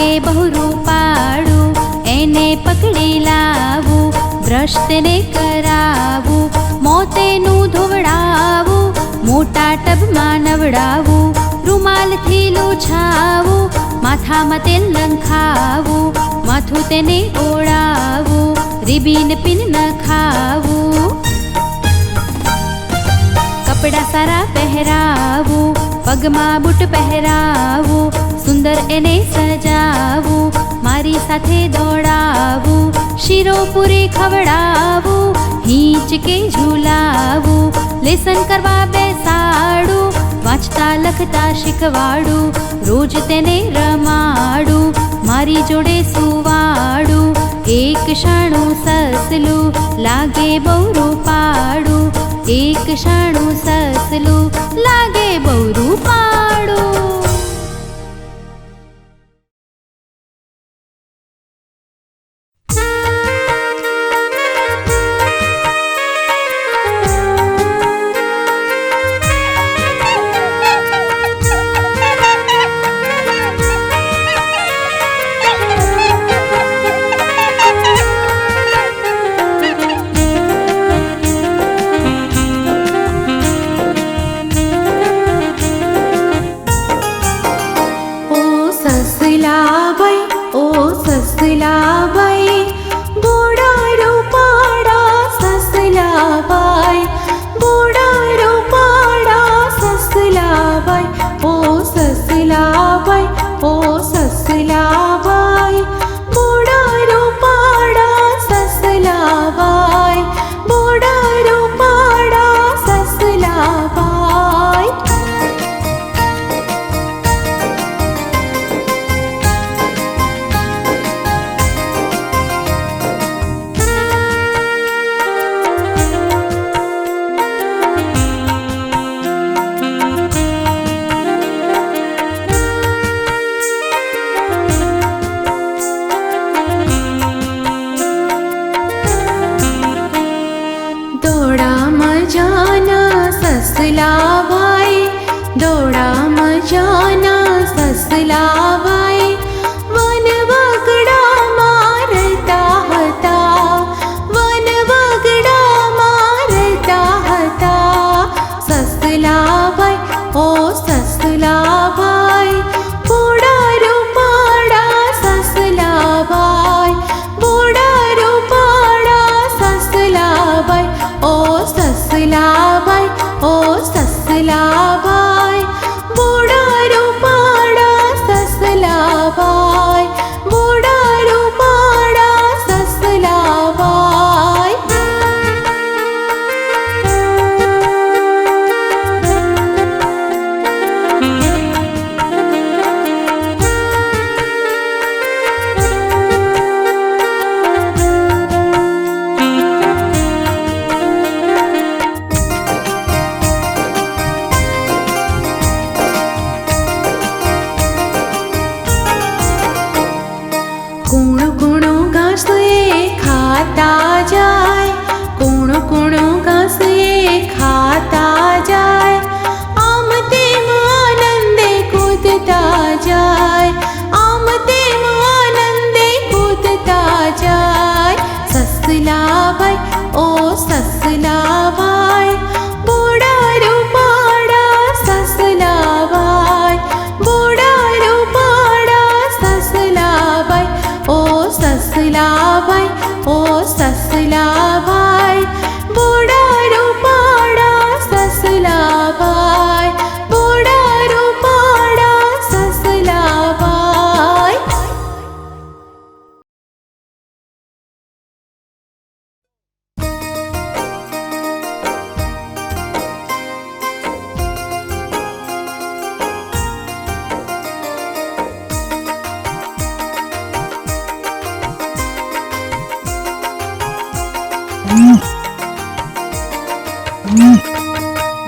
લાગે બહુ રૂપાળું, એને પકડી લાવું, બ્રશ તેને કરાવું, મોતેનું ધોવડાવું, મોટા ટબમાં નવડાવું, રૂમાલથી લૂછાવું, માથામાં તેલ લંખાવું, માથું તેને ઓળાવું, રિબીન પિન નખાવું, કપડાં સારા પહેરાવું, પગમાં બૂટ પહેરાવું, સુંદર એને સજાવું, મારી સાથે દોડાવું, શીરો પૂરી ખવડાવું, હિંચકે ઝૂલાવું, લેસન કરવા બેસાડું, વાંચતા લખતા શીખવાડું, રોજ તેને રમાડું, મારી જોડે સુવાડું, એક શાણું સસલું લાગે બહુ રૂપાળું, એક શાણું સસલું લાગે બહુ રૂપાળું.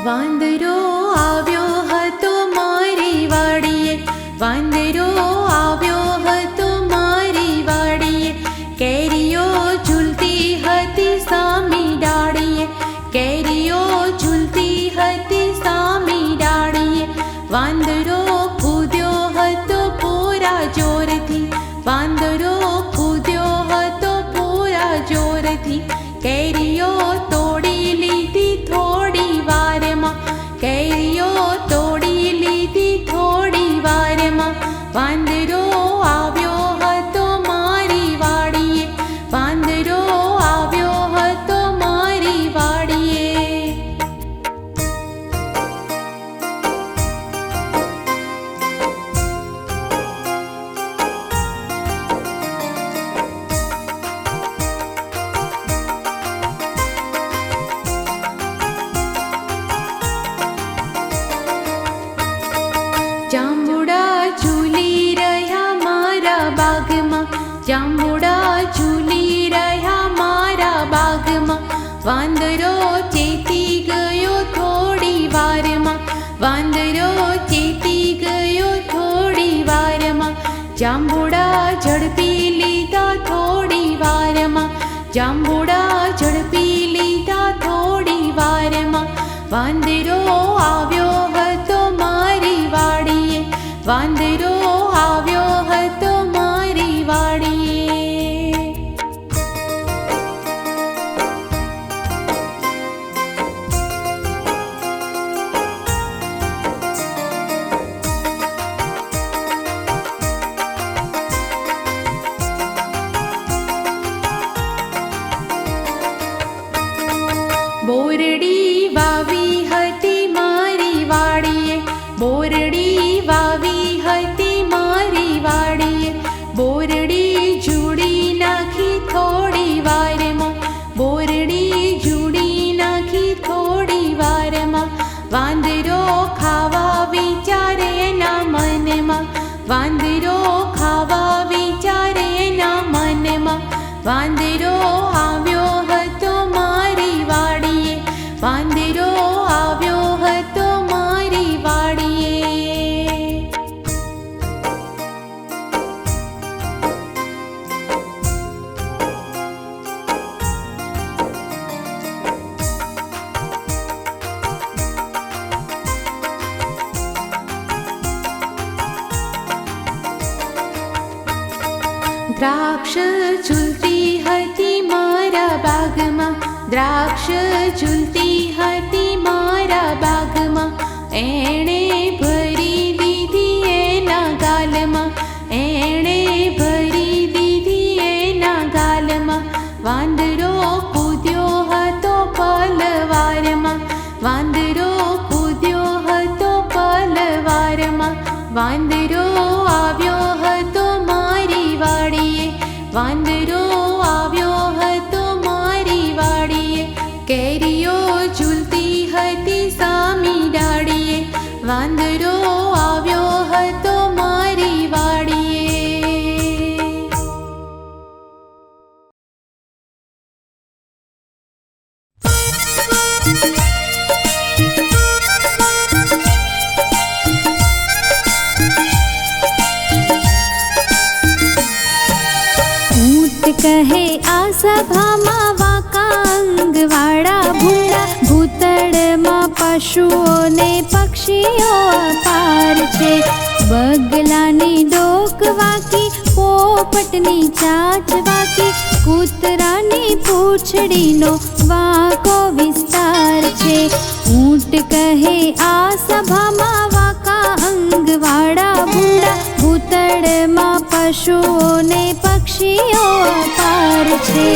વાંદરો આવ્યો હતો મારી વાડીએ, વાંદરો આવ્યો હતો મારી વાડીએ, કેરીઓ ઝૂલતી હતી સામી ડાળીએ, કેરીઓ ઝૂલતી હતી સામી ડાળીએ, વાંદરો કૂદ્યો હતો પૂરા જોરથી, વાંદરો ચેતી ગયો થોડી વારમાં, વાંદરો ચેતી ગયો થોડી વારમાં, જાંબુડા ઝડપી લીધા થોડી વારમાં, જાંબુડા ઝડપી લીધા થોડી વારમાં. વાંદરો આવ્યો હતો મારી વાડીએ, વાંદરો આવ્યો હતો મારી વાડીએ. બોરડી વાવી હતી મારી વાડીએ, બોરડી વાવી હતી મારી વાડીએ, બોરડી જુડી નાખી થોડી વારમાં, બોરડી જુડી નાખી થોડી વારમાં. વાંદરો ખાવા વિચારે એના મનમાં, વાંદરો ખાવા વિચારે એના મનમાં. વાંદરો આવ્યો હતો મારી વાડીએ, વાંદરો આવ્યો હતો મારી વાડીએ. દ્રાક્ષ ઝૂલતી હતી મારા બાગમાં, દ્રાક્ષ ઝૂલતી હતી મારા બાગમાં. એણે ભરી દીધી એના ગાલમાં, એણે ભરી દીધી એના ગાલમાં. વાંદરો કૂદ્યો હતો પલવારમાં, વાંદરો કૂદ્યો હતો પલવારમાં. વાંદરો આવ્યો હતો મારી વાડીએ, વાંદરો આવ્યો હતો મારી વાડીએ. કેરીઓ ઝૂલતી હતી સામી ડાળીએ, વાંદરો આવ્યો હતો મારી વાડીએ. કહે આ સભામાં વાંકાંગવાળા ભૂંડા, ભૂતળમાં પશુઓને પક્ષીઓ અપાર છે. બગલાની ડોક વાકી, પોપટની ચાંચ વાકી, કૂતરાની પૂંછડીનો વાંકો વિસ્તાર છે. ઊંટ કહે આ સભામાં વાંકાંગવાળા ભૂંડા, ભૂતળમાં પશુઓને પક્ષીઓ અપાર છે.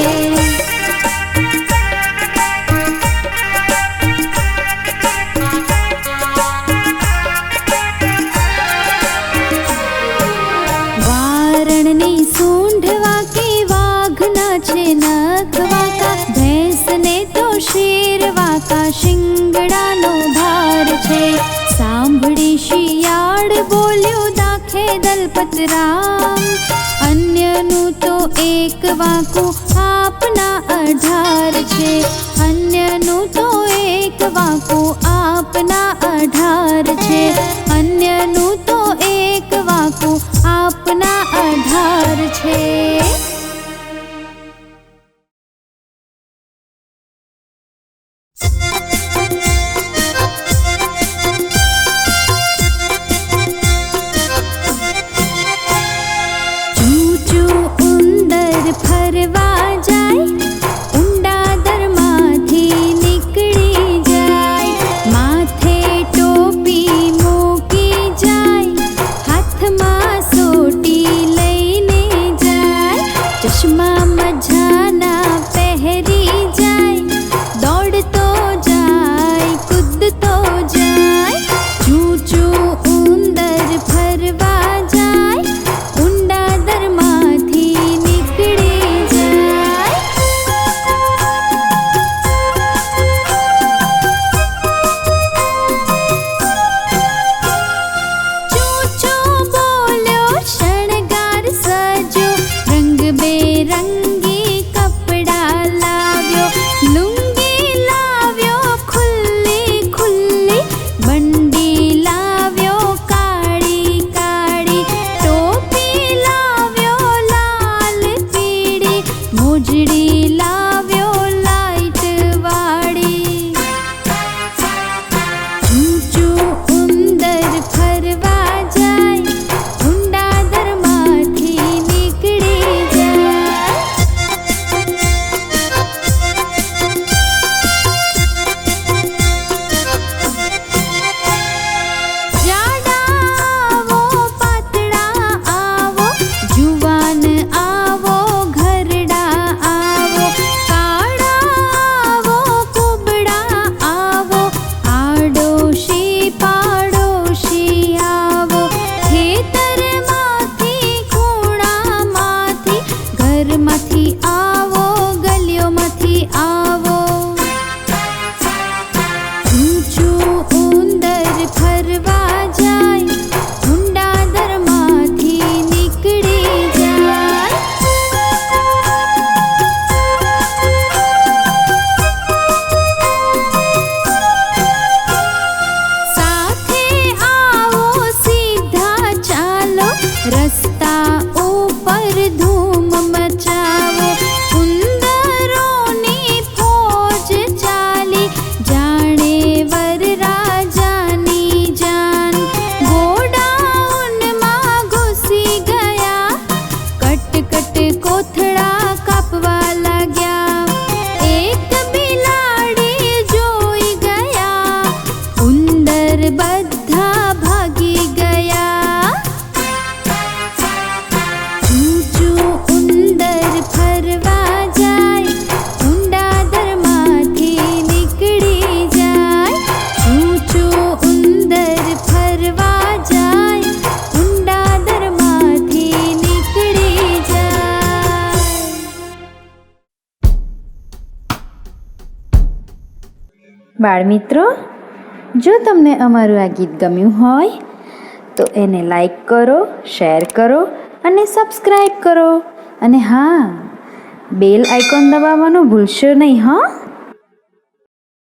વારણની સૂંઢ વાકી, વાઘના છે નખ વાકા, ભેંસને તો શેર વાકા, શિંગડાનો ભાર છે. સાંભળી શિયાળ બોલ્યો દાખે દલપતરામ, અન્યનું તો એક વાંકું આપના 18 છે, અન્યનું તો એક વાંકું આપના 18 છે, અન્યનું તો એક વાંકું આપના 18 છે. ફરવા જાય, ઊંડા દરમાંથી નીકળી જાય, માથે ટોપી મૂકી જાય. બાળમિત્રો, જો તમને અમારું આ ગીત ગમ્યું હોય તો એને લાઈક કરો, શેર કરો અને સબસ્ક્રાઈબ કરો. અને હા, બેલ આઇકોન દબાવવાનું ભૂલશો નહીં હં.